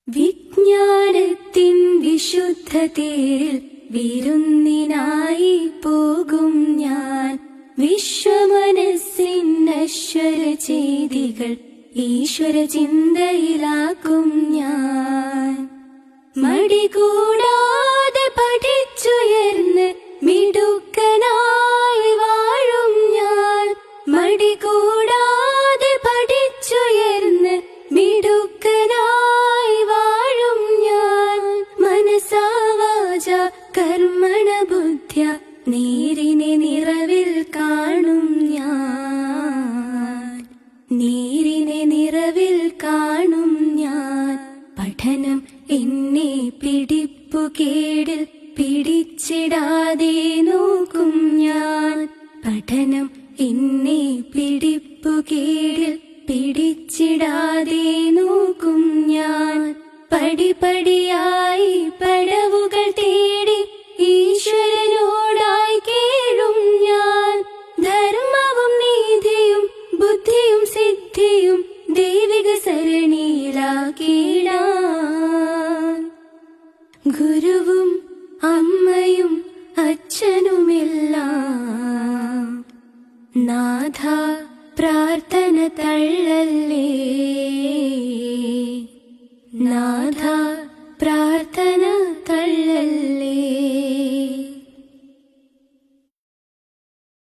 വിജ്ഞാനത്തിൻ വിശുദ്ധ തേരിൽ വിരുന്നിനായി പോകും ഞാൻ. വിശ്വമനസ്സിൻ നശ്വര ചെയ്തികൾ ഈശ്വര ചിന്തയിലാക്കും ഞാൻ. മടികൂടാതെ പഠിച്ചുയർന്ന് മിടുക്കനായി വാഴും ഞാൻ. മടികൂടാതെ പഠിച്ചുയർന്ന് മിടുക്കനായി വാഴും ഞാൻ. മനസാ വാചാ കർമ്മണ ബുദ്ധ്യ നേരിനെ നിറവിൽ കാണും ഞാൻ. നേരിനെ നിറവിൽ കാണും ഞാൻ. പഠനം എന്നെ പിടിപ്പുകേടിൽ പിടിച്ചിടാതെ നോക്കും ഞാൻ. പഠനം എന്നെ പിടിപ്പുകേടിൽ പിടിച്ചിടാതെ നോക്കും ഞാൻ. പടിപടിയായി പടവുകൾ തേടി ഈശ്വരനോടായി കേഴും ഞാൻ. ധർമ്മവും നീതിയും ബുദ്ധിയും സിദ്ധിയും ദൈവിക സരണിയിലാക്കിടാൻ. ഗുരുവും അമ്മയും അച്ഛനുമെല്ലാം നാഥ പ്രാർത്ഥന തള്ളല്ലേ.